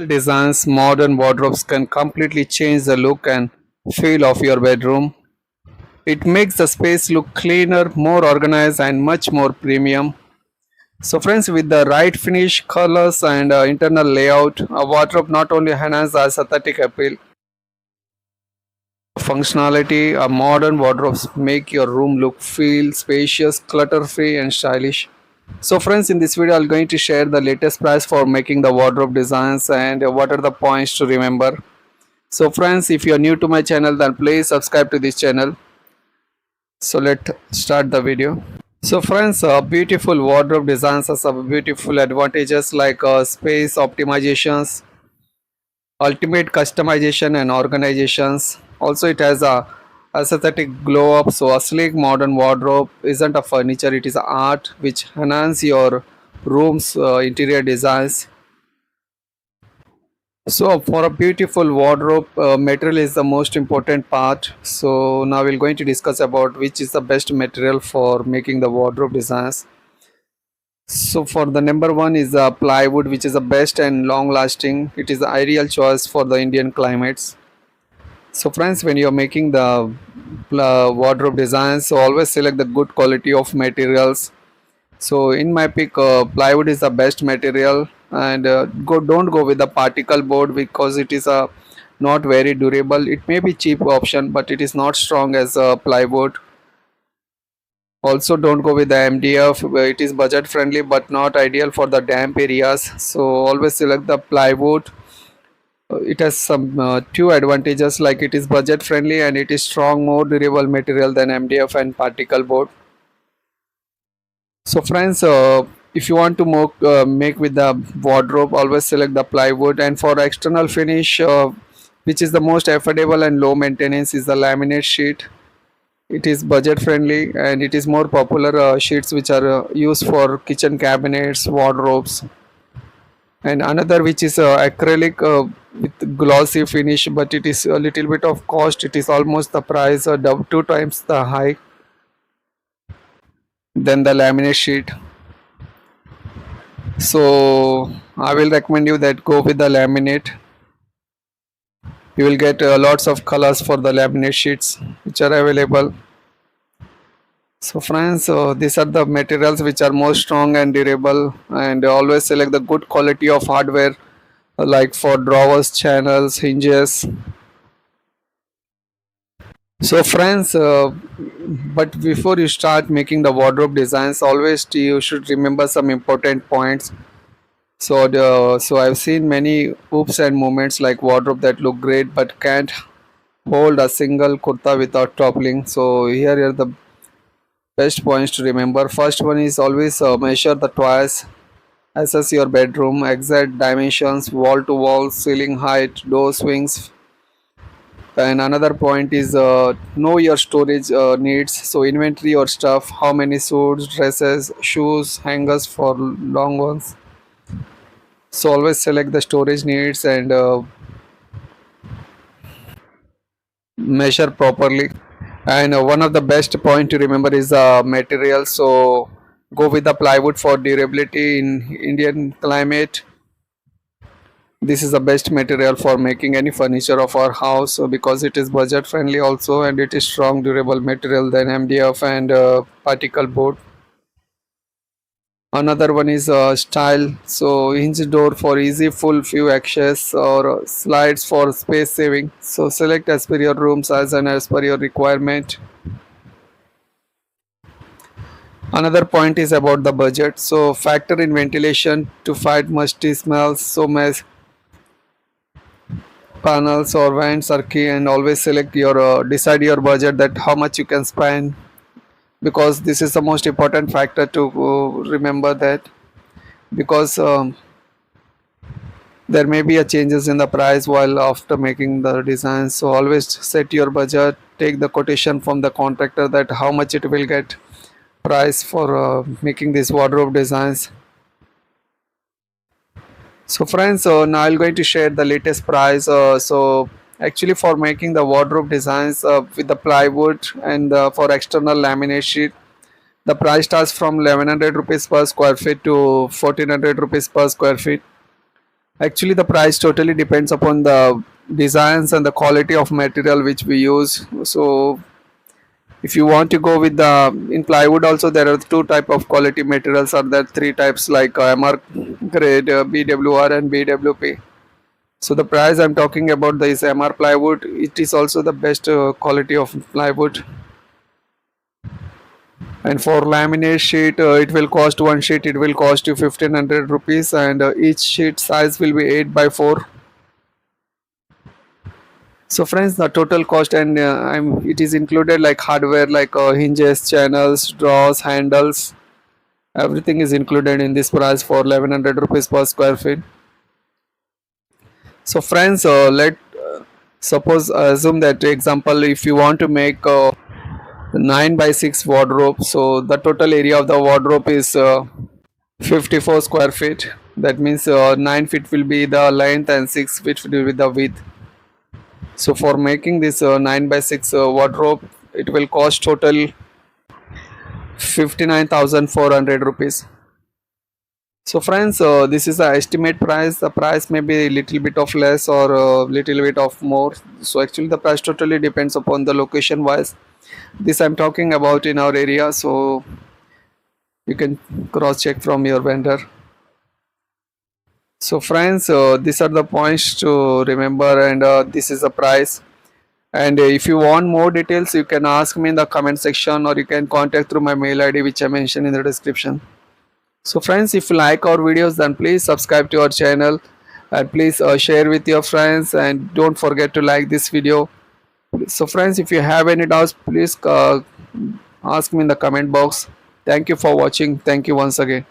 Designs, modern wardrobes can completely change the look and feel of your bedroom. It makes the space look cleaner, more organized, and much more premium. So, friends, with the right finish, colors, and internal layout, a wardrobe not only enhances the aesthetic appeal, functionality, a modern wardrobes make your room look feel spacious, clutter-free, and stylish. So friends, in this video I'm going to share the latest price for making the wardrobe designs and what are the points to remember. So friends, if you are new to my channel, then please subscribe to this channel. So let's start the video. So friends, beautiful wardrobe designs have some beautiful advantages like space optimizations, ultimate customization and organizations. Also it has a aesthetic glow up. So a sleek modern wardrobe isn't a furniture, it is art which enhance your room's interior designs. So for a beautiful wardrobe, material is the most important part. So now we're going to discuss about which is the best material for making the wardrobe designs. So for the number one is plywood, which is the best and long lasting. It is the ideal choice for the Indian climates. So friends, when you're making the wardrobe designs, so always select the good quality of materials. So in my pick, plywood is the best material, and don't go with the particle board because it is not very durable. It may be cheap option, but it is not strong as plywood. Also, don't go with the MDF. It is budget friendly but not ideal for the damp areas. So always select the plywood. It has some two advantages like it is budget friendly and it is strong, more durable material than MDF and particle board. So friends, if you want to make with the wardrobe, always select the plywood. And for external finish, which is the most affordable and low maintenance, is the laminate sheet. It is budget friendly and it is more popular sheets which are used for kitchen cabinets, wardrobes. And another which is acrylic with glossy finish, but it is a little bit of cost. It is almost the price two times the high than the laminate sheet. So I will recommend you that go with the laminate. You will get lots of colors for the laminate sheets which are available. So friends, these are the materials which are more strong and durable, and always select the good quality of hardware like for drawers, channels, hinges. So friends, but before you start making the wardrobe designs, always you should remember some important points. So I've seen many oops and moments like wardrobe that look great but can't hold a single kurta without toppling. So here are the best points to remember. First one is always measure the twice. Assess your bedroom, exact dimensions, wall to wall, ceiling height, door swings. And another point is know your storage needs. So inventory your stuff, how many suits, dresses, shoes, hangers for long ones. So always select the storage needs and measure properly. And one of the best point to remember is material. So go with the plywood for durability in Indian climate. This is the best material for making any furniture of our house because it is budget friendly also, and it is strong durable material than MDF and particle board. Another one is style. So hinge door for easy full view access or slides for space saving. So select as per your room size and as per your requirement. Another point is about the budget. So factor in ventilation to fight musty smells. So mesh panels or vents are key, and always select your decide your budget, that how much you can spend, because this is the most important factor to remember that, because there may be a changes in the price while after making the design. So always set your budget, take the quotation from the contractor that how much it will get price for making these wardrobe designs. So friends, now I'm going to share the latest price. So actually for making the wardrobe designs with the plywood and for external laminate sheet, the price starts from 1100 rupees per square feet to 1400 rupees per square feet. Actually, the price totally depends upon the designs and the quality of material which we use. So if you want to go with the in plywood also, there are two type of quality materials, are there three types like MR grade, BWR and BWP. So the price I'm talking about is MR plywood. It is also the best quality of plywood. And for laminate sheet, it will cost one sheet. It will cost you 1500 rupees, and each sheet size will be 8 by 4. So friends, the total cost and it is included like hardware like hinges, channels, drawers, handles. Everything is included in this price for 1100 rupees per square feet. So friends, let suppose assume that example, if you want to make 9 by 6 wardrobe, so the total area of the wardrobe is 54 square feet. That means 9 feet will be the length and 6 feet will be the width. So for making this 9 by 6 wardrobe, it will cost total 59,400 rupees. So friends, this is the estimate price. The price may be a little bit of less or a little bit of more. So actually the price totally depends upon the location wise. This I'm talking about in our area, so you can cross check from your vendor. So friends, these are the points to remember, and this is the price. And if you want more details, you can ask me in the comment section, or you can contact through my mail ID which I mentioned in the description. So friends, if you like our videos, then please subscribe to our channel, and please share with your friends, and don't forget to like this video. So friends, if you have any doubts, please ask me in the comment box. Thank you for watching. Thank you once again.